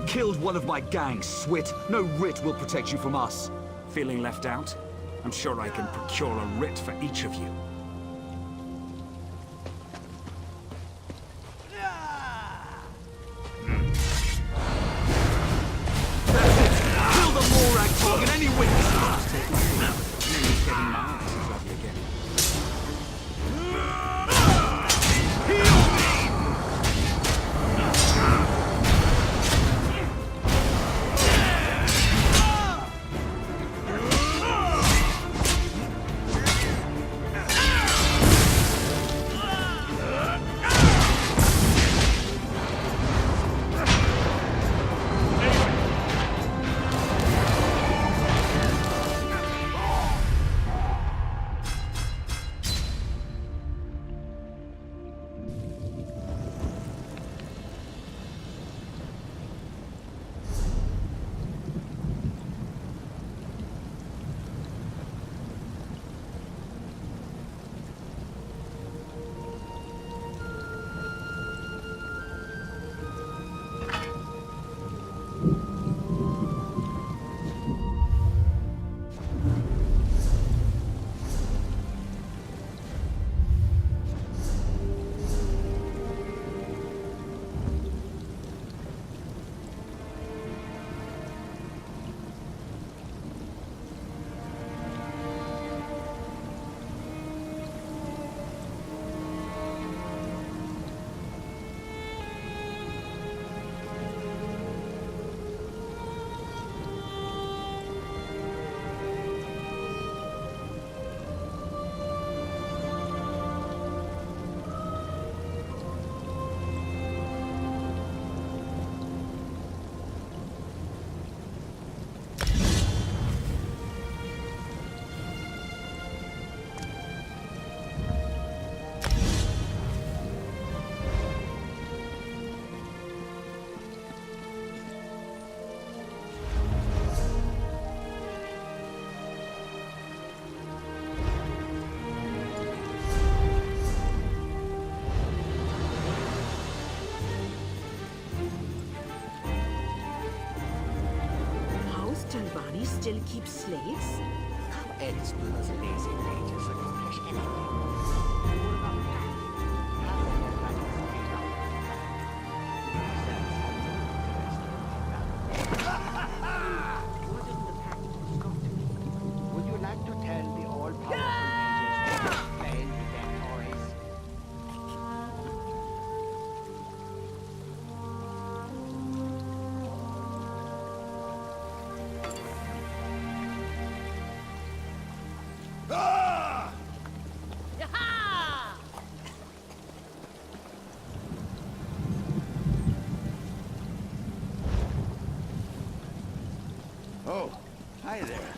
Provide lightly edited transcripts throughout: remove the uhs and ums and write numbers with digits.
killed one of my gang, Swit. No writ will protect you from us. Feeling left out? I'm sure I can procure a writ for each of you. That's it! Kill the Morag target, any witnesses! Nearly getting my answers ready again. Still keep slaves? How else will those lazy mages accomplish anything? Would you like to tell the all-powerful mages what you're playing with their toys? Oh, hi there.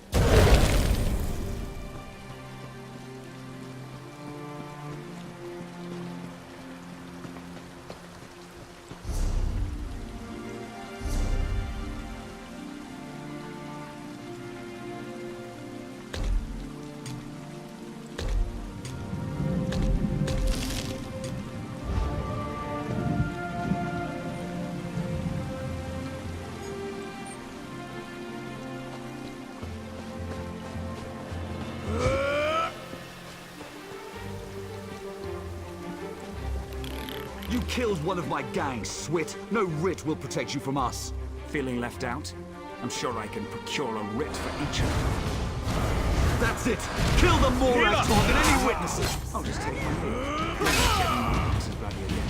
You killed one of my gang, Swit. No writ will protect you from us. Feeling left out? I'm sure I can procure a writ for each of you. That's it! Kill the Morag target, any witnesses! I'll just take my leave. Nearly getting my answers ready again.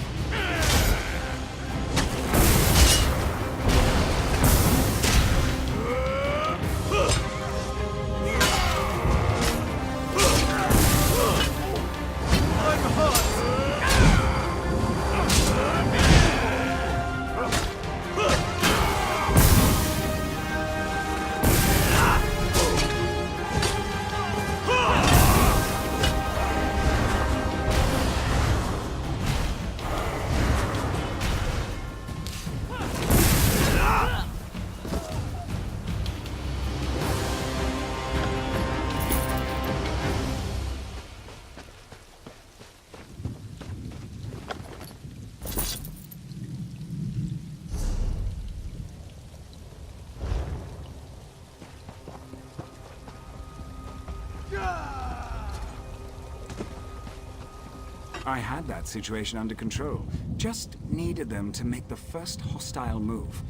I had that situation under control. Just needed them to make the first hostile move.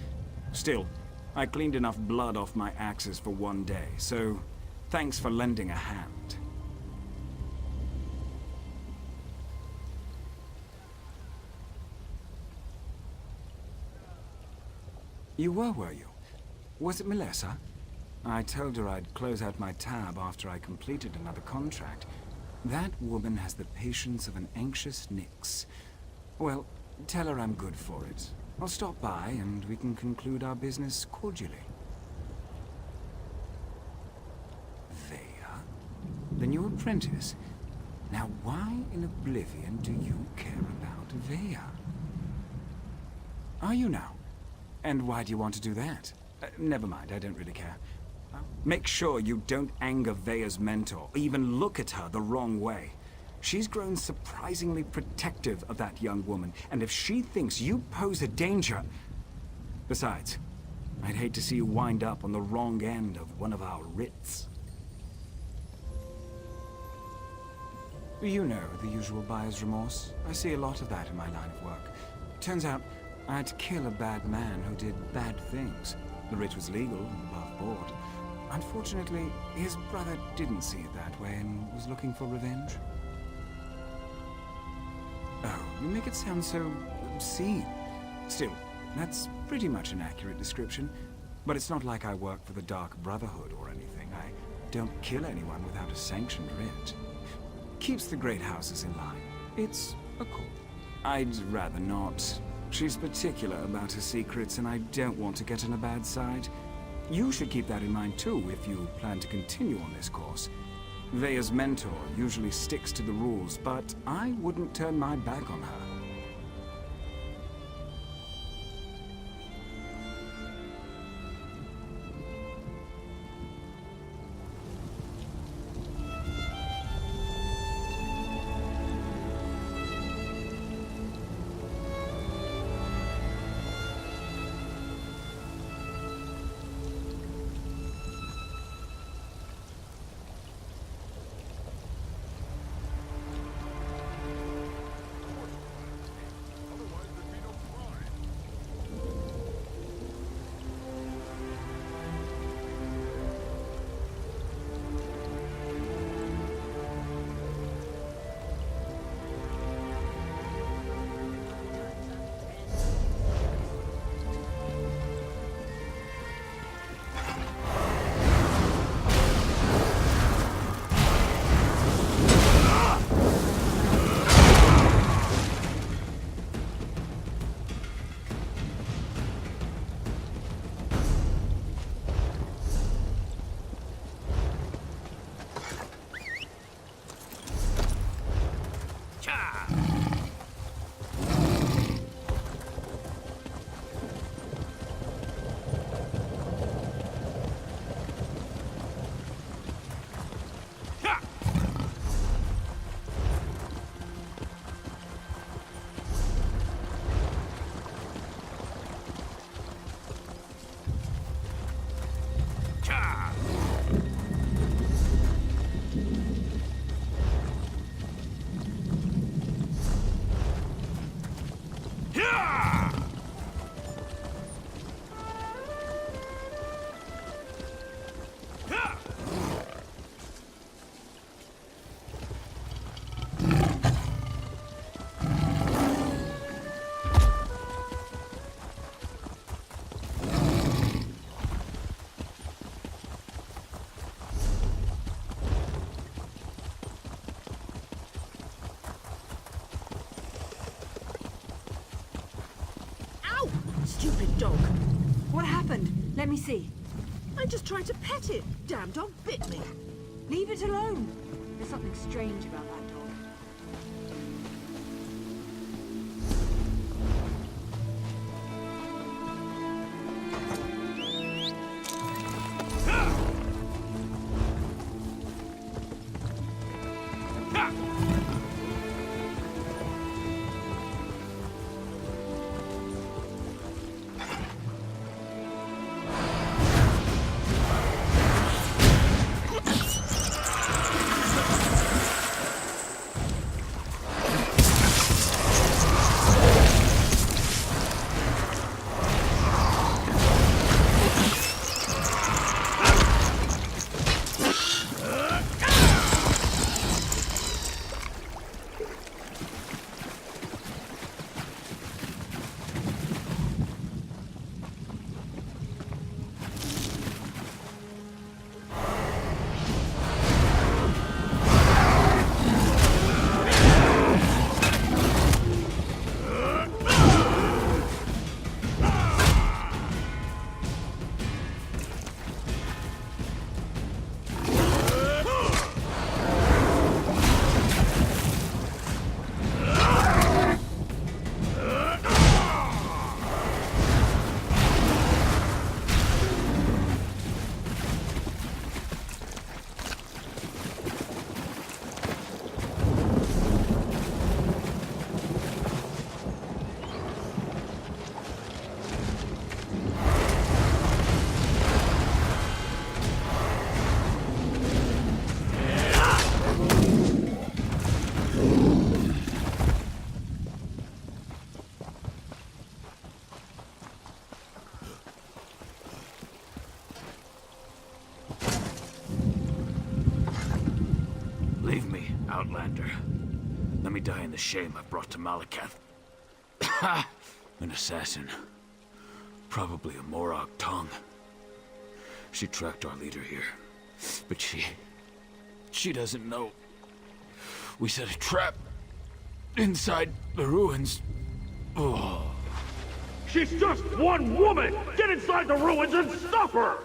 Still, I cleaned enough blood off my axes for one day, so thanks for lending a hand. You were you? Was it Melissa? I told her I'd close out my tab after I completed another contract. That woman has the patience of an anxious Nyx. Well, tell her I'm good for it. I'll stop by and we can conclude our business cordially. Vea? The new apprentice? Now why in oblivion do you care about Vea? Are you now? And why do you want to do that? Never mind, I don't really care. Make sure you don't anger Vea's mentor, or even look at her the wrong way. She's grown surprisingly protective of that young woman, and if she thinks you pose a danger... Besides, I'd hate to see you wind up on the wrong end of one of our writs. You know, the usual buyer's remorse. I see a lot of that in my line of work. Turns out, I had to kill a bad man who did bad things. The writ was legal and above board. Unfortunately, his brother didn't see it that way and was looking for revenge. Oh, you make it sound so obscene. Still, that's pretty much an accurate description. But it's not like I work for the Dark Brotherhood or anything. I don't kill anyone without a sanctioned writ. Keeps the great houses in line. It's a call. I'd rather not. She's particular about her secrets, and I don't want to get on a bad side. You should keep that in mind too if you plan to continue on this course. Vea's mentor usually sticks to the rules, but I wouldn't turn my back on her. Stupid dog. What happened? Let me see. I just tried to pet it. Damn dog bit me. Leave it alone. There's something strange about that dog. Outlander. Let me die in the shame I've brought to Malakath. An assassin. Probably a Morag tongue. She tracked our leader here. But she doesn't know. We set a trap inside the ruins. Oh. She's just one woman! Get inside the ruins and stop her!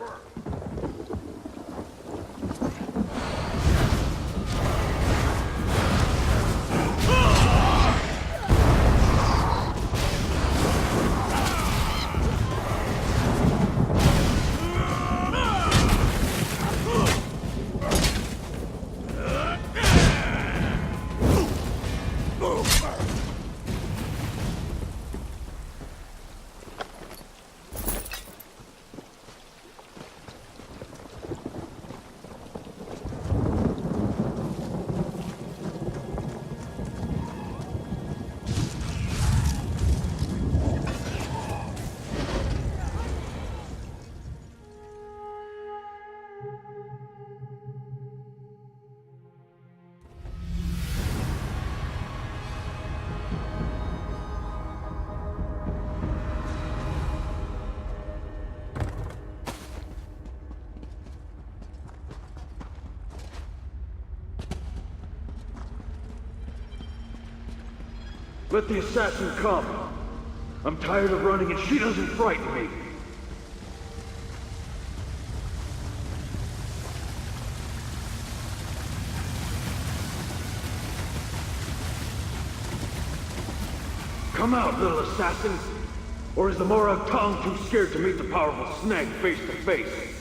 Let the assassin come. I'm tired of running and she doesn't frighten me. Come out, little assassin! Or is the Morag tongue too scared to meet the powerful snag face to face?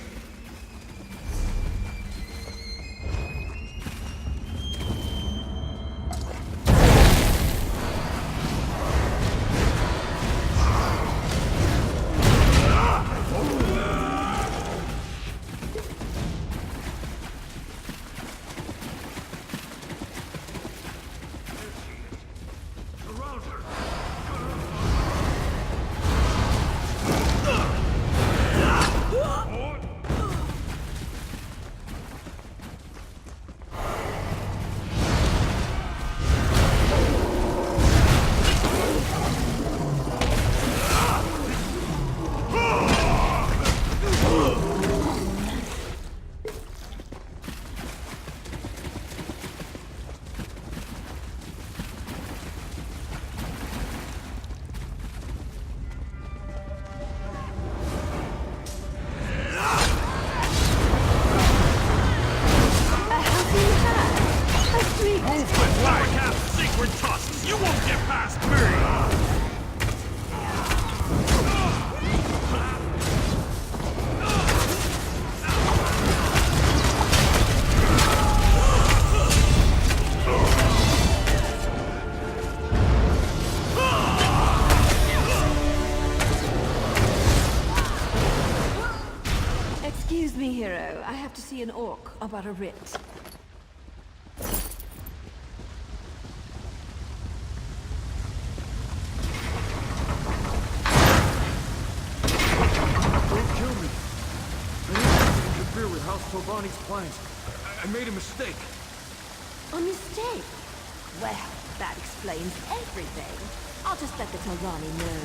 Excuse me, hero. I have to see an orc about a writ. Don't kill me. I didn't interfere with House Tobani's plans. I made a mistake. A mistake? Well, that explains everything. I'll just let the Tobani know.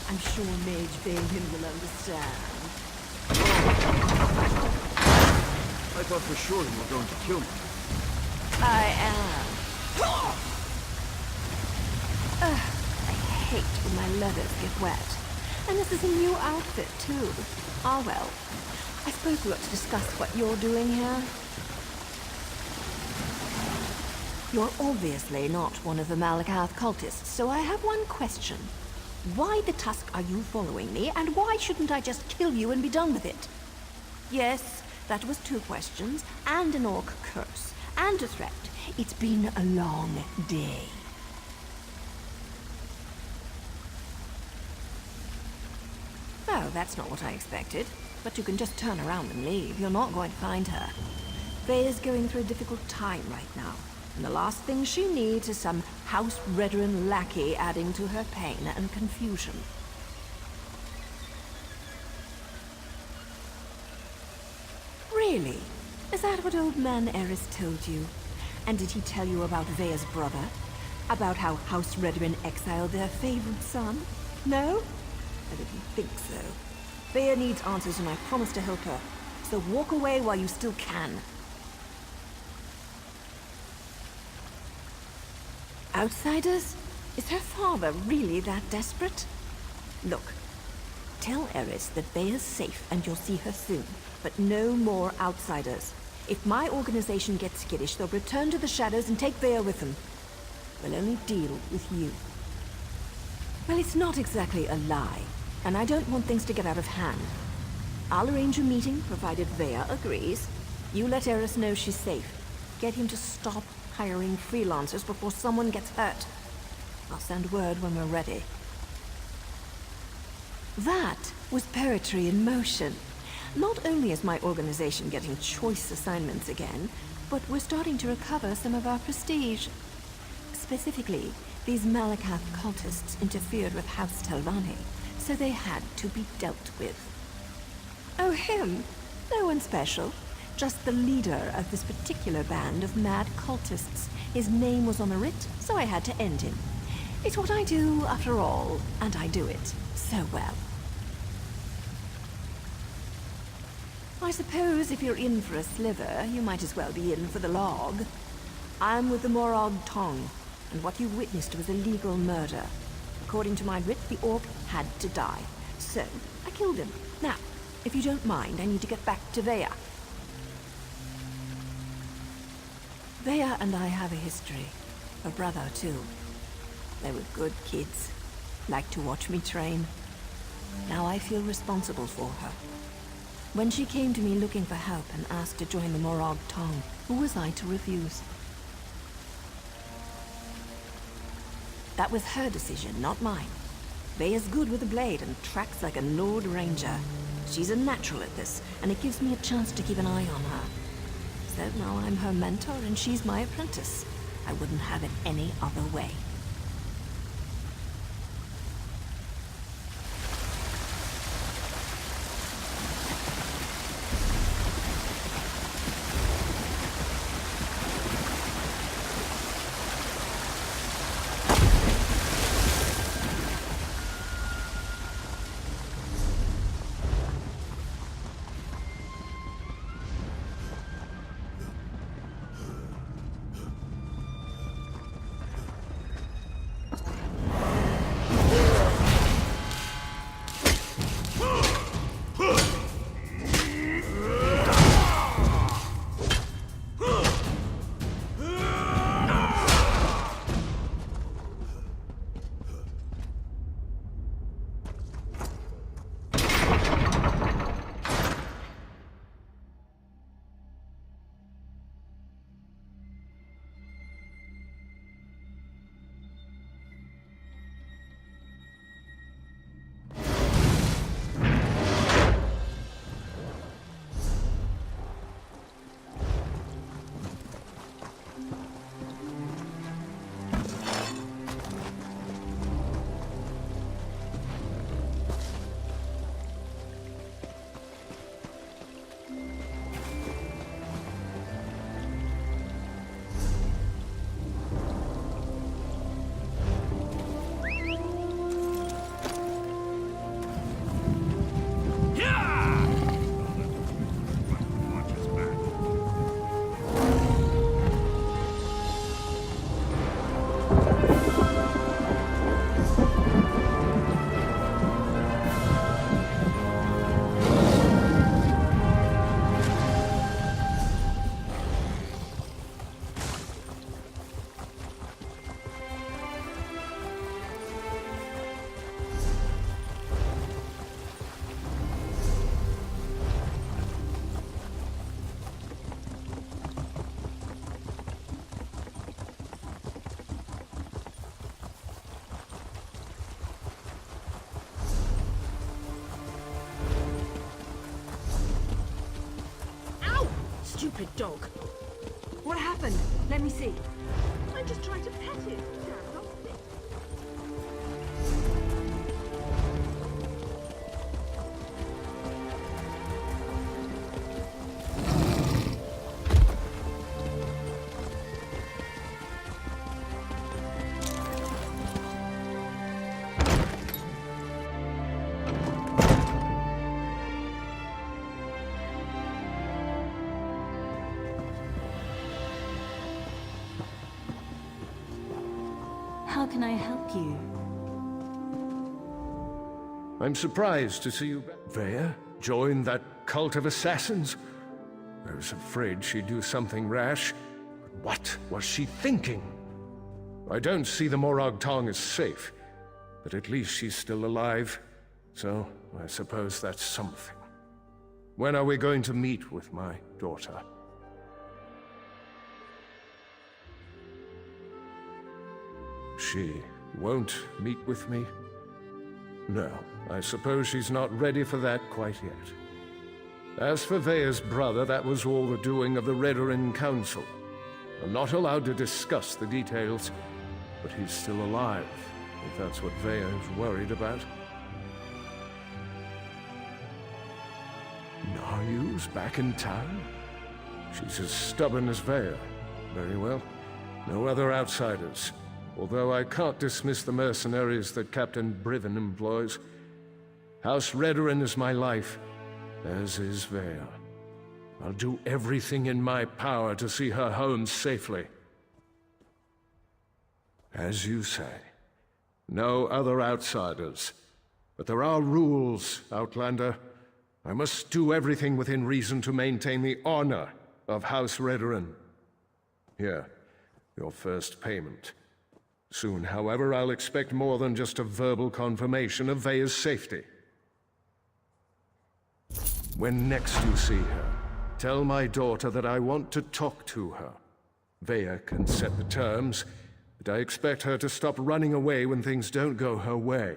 I'm sure Mage Bane will understand. I thought for sure you were going to kill me. I am. I hate when my leathers get wet. And this is a new outfit, too. Ah, well. I suppose we ought to discuss what you're doing here. You're obviously not one of the Malakath cultists, so I have one question. Why the tusk are you following me, and why shouldn't I just kill you and be done with it? Yes, that was 2 questions, and an orc curse, and a threat. It's been a long day. Oh, that's not what I expected. But you can just turn around and leave. You're not going to find her. Faye's going through a difficult time right now. And the last thing she needs is some house-veteran lackey adding to her pain and confusion. Really? Is that what old man Eris told you? And did he tell you about Vea's brother? About how House Redman exiled their favorite son? No? I didn't think so. Vea needs answers and I promise to help her. So walk away while you still can. Outsiders? Is her father really that desperate? Look, tell Eris that Vea's safe and you'll see her soon. But no more outsiders. If my organization gets skittish, they'll return to the shadows and take Vea with them. We'll only deal with you. Well, it's not exactly a lie, and I don't want things to get out of hand. I'll arrange a meeting, provided Vea agrees. You let Eris know she's safe. Get him to stop hiring freelancers before someone gets hurt. I'll send word when we're ready. That was poetry in motion. Not only is my organization getting choice assignments again, but we're starting to recover some of our prestige. Specifically, these Malakath cultists interfered with House Telvanni, so they had to be dealt with. Oh, him? No one special. Just the leader of this particular band of mad cultists. His name was on the writ, so I had to end him. It's what I do, after all, and I do it so well. I suppose if you're in for a sliver, you might as well be in for the log. I'm with the Morag Tong, and what you witnessed was illegal murder. According to my writ, the orc had to die. So, I killed him. Now, if you don't mind, I need to get back to Vea. Vea and I have a history. A brother, too. They were good kids. Liked to watch me train. Now I feel responsible for her. When she came to me looking for help and asked to join the Morag Tong, who was I to refuse? That was her decision, not mine. Vea's good with a blade and tracks like a Nord Ranger. She's a natural at this, and it gives me a chance to keep an eye on her. So now I'm her mentor and she's my apprentice. I wouldn't have it any other way. Stupid dog. What happened? Let me see. I just tried to pet it. Damn, not sick. can I help you? I'm surprised to see you back. Vaya join that cult of assassins? I was afraid she'd do something rash. But what was she thinking? I don't see the Morag Tong as safe, but at least she's still alive, so I suppose that's something. When are we going to meet with my daughter? She won't meet with me? No, I suppose she's not ready for that quite yet. As for Vaya's brother, that was all the doing of the Redoran Council. I'm not allowed to discuss the details, but he's still alive, if that's what Vaya is worried about. Naryu's back in town? She's as stubborn as Vaya. Very well. No other outsiders. Although I can't dismiss the mercenaries that Captain Briven employs. House Redoran is my life, as is Vaya. I'll do everything in my power to see her home safely. As you say, no other outsiders. But there are rules, Outlander. I must do everything within reason to maintain the honor of House Redoran. Here, your first payment. Soon, however, I'll expect more than just a verbal confirmation of Vaya's safety. When next you see her, tell my daughter that I want to talk to her. Vaya can set the terms, but I expect her to stop running away when things don't go her way.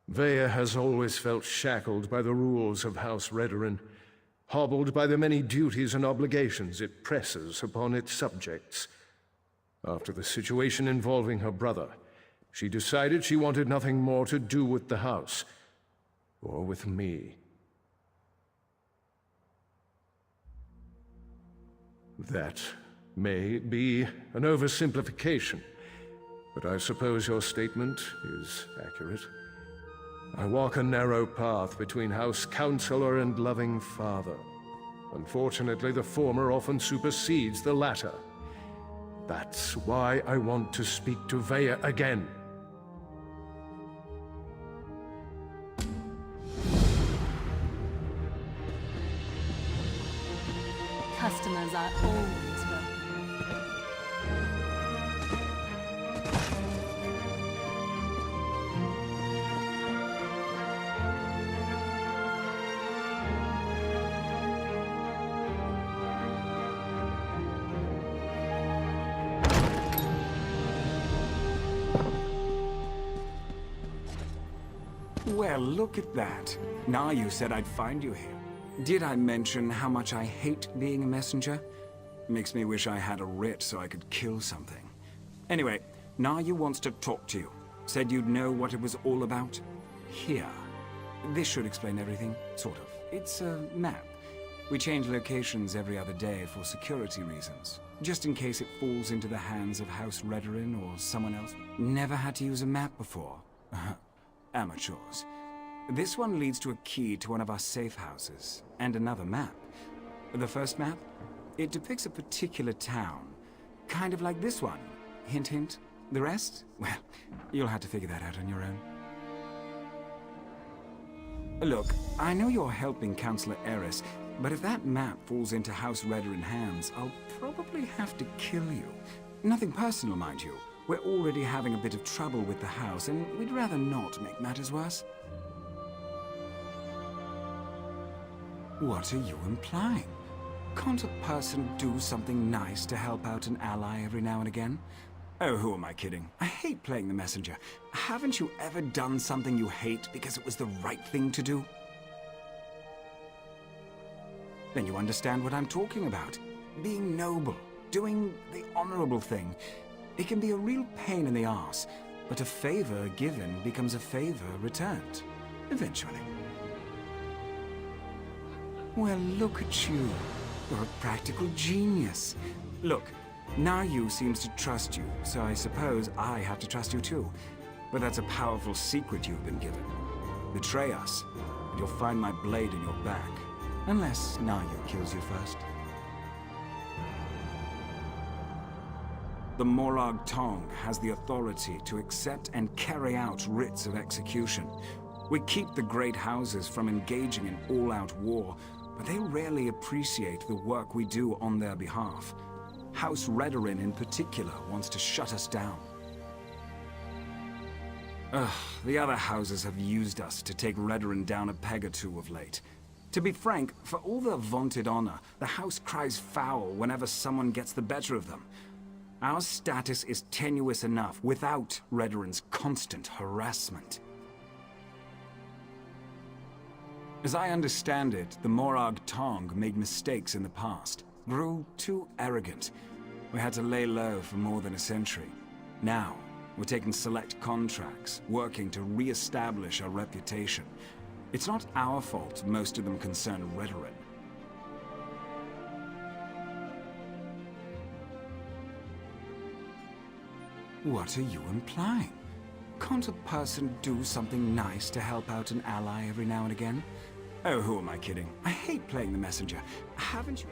Vaya has always felt shackled by the rules of House Redoran, hobbled by the many duties and obligations it presses upon its subjects. After the situation involving her brother, she decided she wanted nothing more to do with the house, or with me. That may be an oversimplification, but I suppose your statement is accurate. I walk a narrow path between House Counselor and loving father. Unfortunately, the former often supersedes the latter. That's why I want to speak to Vaya again. Customers are always welcome. Well, look at that. Now you said I'd find you here. Did I mention how much I hate being a messenger? Makes me wish I had a writ so I could kill something. Anyway, Nayu wants to talk to you. Said you'd know what it was all about. Here. This should explain everything, sort of. It's a map. We change locations every other day for security reasons. Just in case it falls into the hands of House Redoran or someone else. Never had to use a map before. Amateurs. This one leads to a key to one of our safe houses, and another map. The first map? It depicts a particular town. Kind of like this one. Hint, hint. The rest? Well, you'll have to figure that out on your own. Look, I know you're helping Councillor Eris, but if that map falls into House Redoran hands, I'll probably have to kill you. Nothing personal, mind you. We're already having a bit of trouble with the house, and we'd rather not make matters worse. What are you implying? Can't a person do something nice to help out an ally every now and again? Oh, who am I kidding? I hate playing the messenger. Haven't you ever done something you hate because it was the right thing to do? Then you understand what I'm talking about. Being noble, doing the honorable thing. It can be a real pain in the arse, but a favor given becomes a favor returned. Eventually. Well, look at you. You're a practical genius. Look, Nayu seems to trust you, so I suppose I have to trust you too. But that's a powerful secret you've been given. Betray us, and you'll find my blade in your back. Unless Nayu kills you first. The Morag Tong has the authority to accept and carry out writs of execution. We keep the great houses from engaging in all-out war, but they rarely appreciate the work we do on their behalf. House Redorin in particular wants to shut us down. The other houses have used us to take Redorin down a peg or two of late. To be frank, for all their vaunted honor, the house cries foul whenever someone gets the better of them. Our status is tenuous enough without Redorin's constant harassment. As I understand it, the Morag Tong made mistakes in the past, grew too arrogant. We had to lay low for more than a century. Now, we're taking select contracts, working to re-establish our reputation. It's not our fault most of them concern Redorin. What are you implying? Can't a person do something nice to help out an ally every now and again? Oh, who am I kidding? I hate playing the messenger. Haven't you?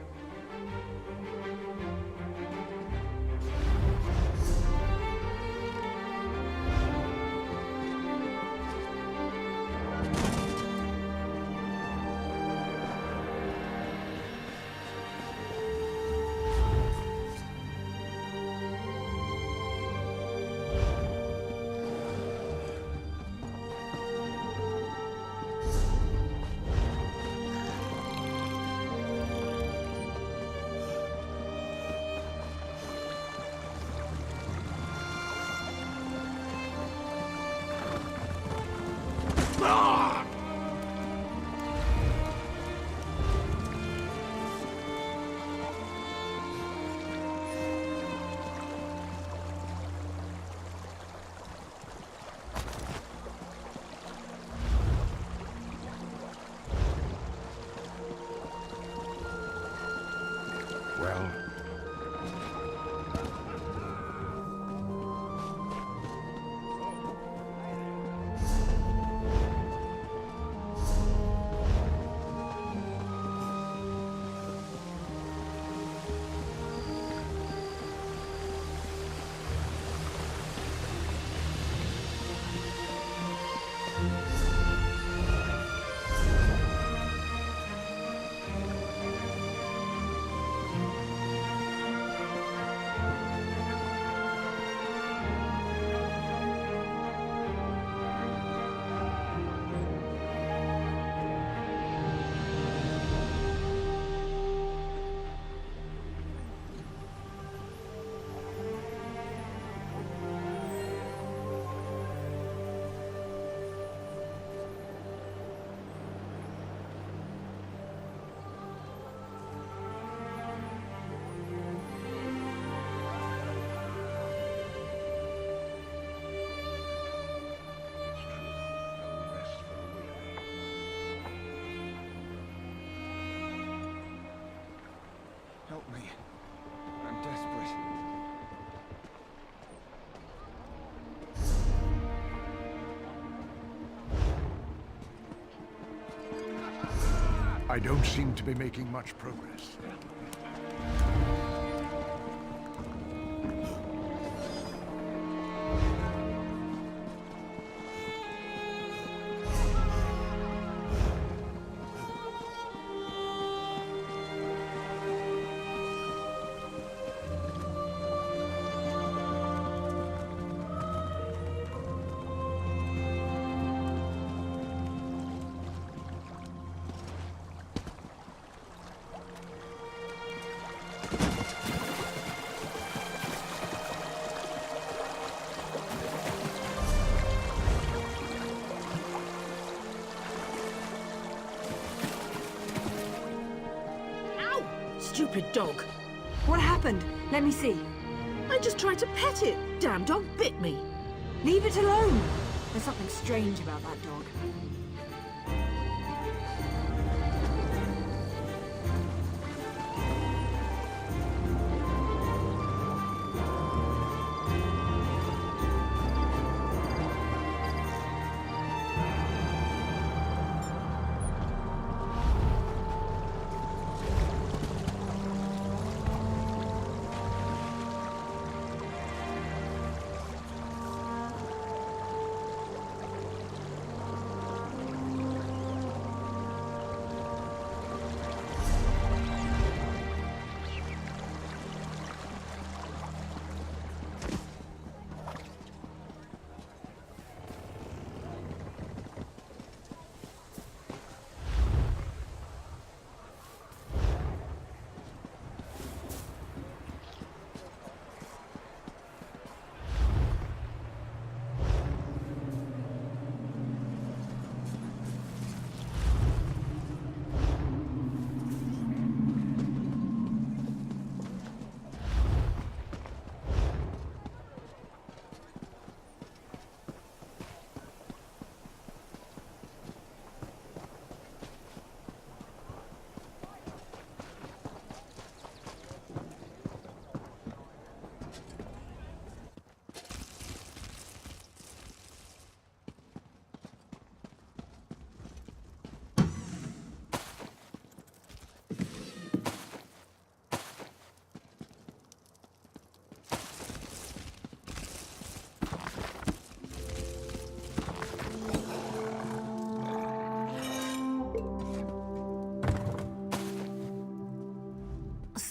Well, Help me. I'm desperate. I don't seem to be making much progress. Stupid dog. What happened? Let me see. I just tried to pet it. Damn dog bit me. Leave it alone. There's something strange about that dog.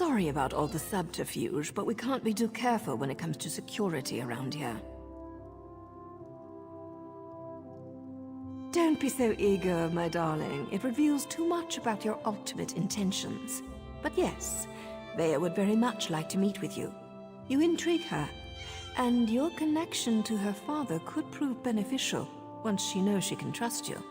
Sorry about all the subterfuge, but we can't be too careful when it comes to security around here. Don't be so eager, my darling. It reveals too much about your ultimate intentions. But yes, Vea would very much like to meet with you. You intrigue her, and your connection to her father could prove beneficial once she knows she can trust you.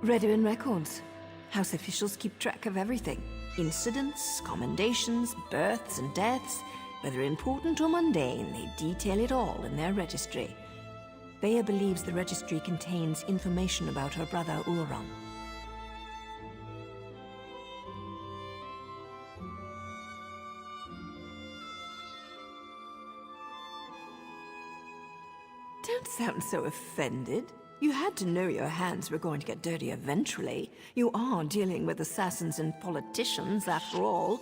Redwin Records. House officials keep track of everything. Incidents, commendations, births and deaths. Whether important or mundane, they detail it all in their registry. Vea believes the registry contains information about her brother Uron. Don't sound so offended. You had to know your hands were going to get dirty eventually. You are dealing with assassins and politicians, after all.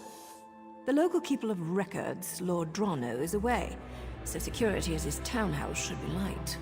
The local keeper of records, Lord Drano, is away, so security at his townhouse should be light.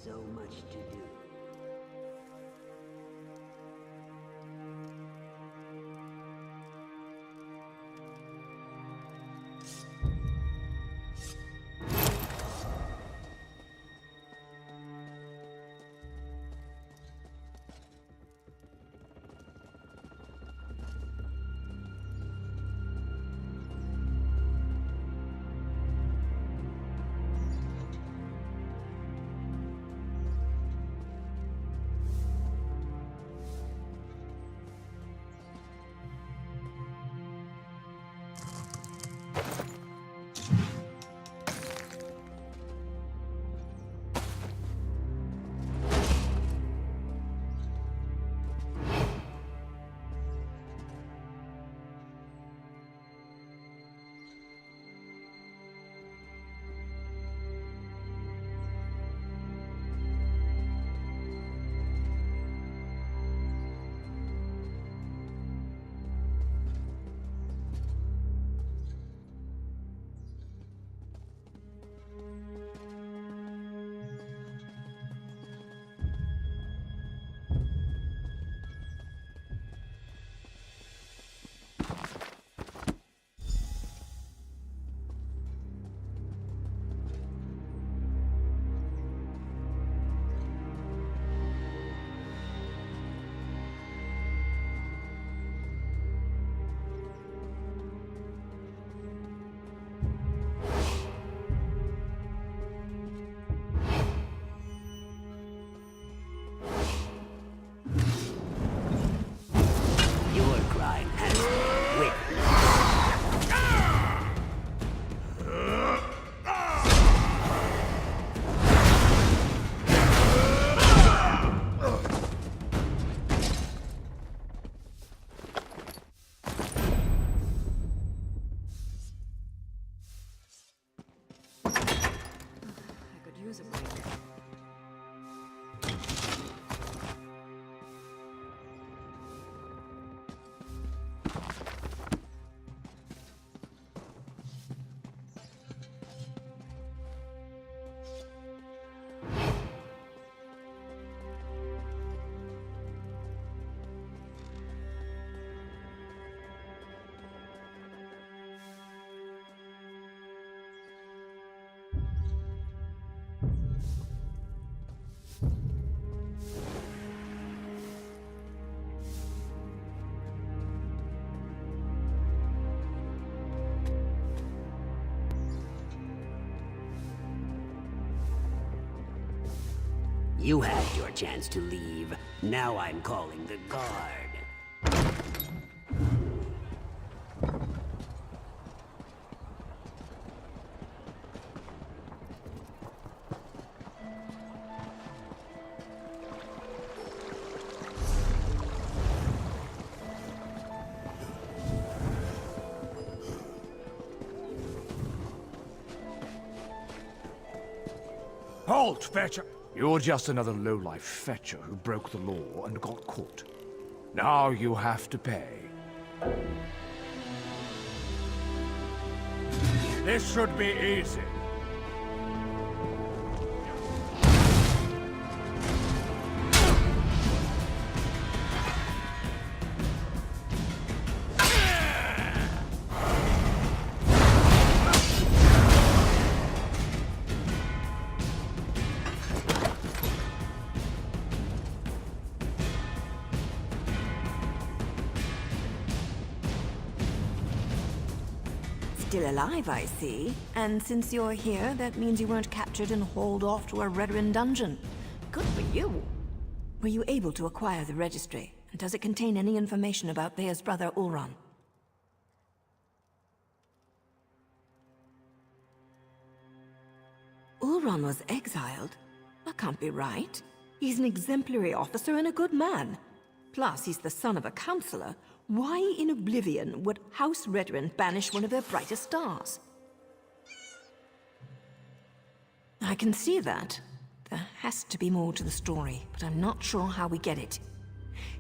So much to do. who's awake. You had your chance to leave. Now I'm calling the guard. Halt, Fetcher! You're just another lowlife Fetcher who broke the law and got caught. Now you have to pay. This should be easy. Still alive, I see. And since you're here, that means you weren't captured and hauled off to a Redrin dungeon. Good for you. Were you able to acquire the registry? And does it contain any information about Thea's brother, Ulron? Ulron was exiled? That can't be right. He's an exemplary officer and a good man. Plus, he's the son of a counselor. Why in oblivion would House Redrin banish one of their brightest stars? I can see that. There has to be more to the story, but I'm not sure how we get it.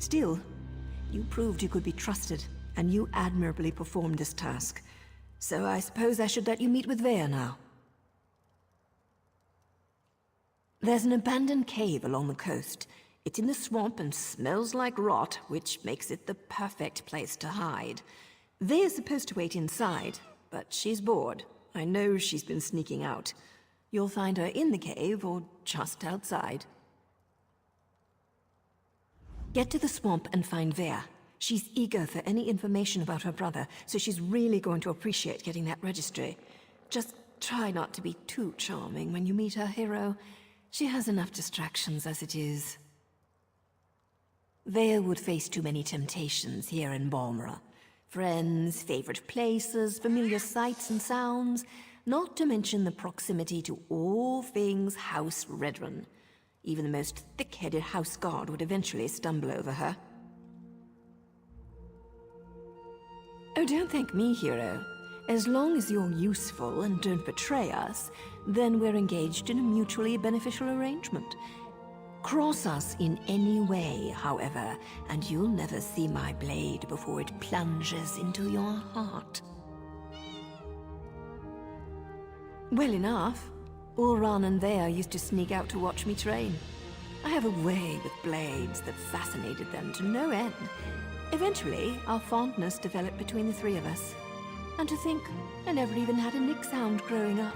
Still, you proved you could be trusted, and you admirably performed this task. So I suppose I should let you meet with Vea now. There's an abandoned cave along the coast. It's in the swamp and smells like rot, which makes it the perfect place to hide. Vea's supposed to wait inside, but she's bored. I know she's been sneaking out. You'll find her in the cave or just outside. Get to the swamp and find Vea. She's eager for any information about her brother, so she's really going to appreciate getting that registry. Just try not to be too charming when you meet her hero. She has enough distractions as it is. Vea would face too many temptations here in Balmora. Friends, favorite places, familiar sights and sounds, not to mention the proximity to all things House Redrin. Even the most thick-headed house guard would eventually stumble over her. Oh, don't thank me, hero. As long as you're useful and don't betray us, then we're engaged in a mutually beneficial arrangement. Cross us in any way, however, and you'll never see my blade before it plunges into your heart. Well enough. Ulron and Vea used to sneak out to watch me train. I have a way with blades that fascinated them to no end. Eventually, our fondness developed between the three of us. And to think, I never even had a nick sound growing up.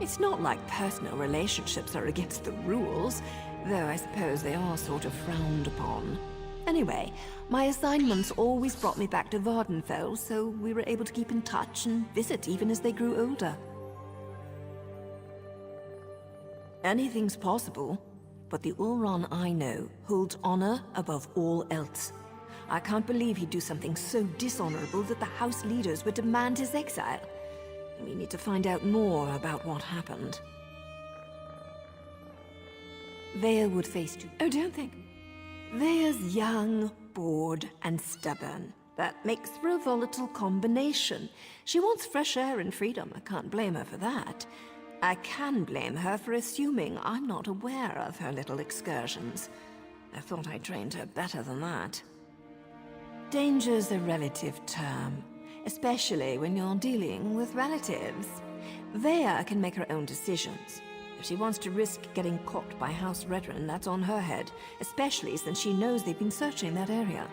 It's not like personal relationships are against the rules, though I suppose they are sort of frowned upon. Anyway, my assignments always brought me back to Vardenfell, so we were able to keep in touch and visit even as they grew older. Anything's possible, but the Ulron I know holds honor above all else. I can't believe he'd do something so dishonorable that the House leaders would demand his exile. We need to find out more about what happened. Vea would face Oh, don't think. Vea's young, bored, and stubborn. That makes for a volatile combination. She wants fresh air and freedom. I can't blame her for that. I can blame her for assuming I'm not aware of her little excursions. I thought I trained her better than that. Danger's a relative term, especially when you're dealing with relatives. Vea can make her own decisions. If she wants to risk getting caught by House Redren, that's on her head, especially since she knows they've been searching that area.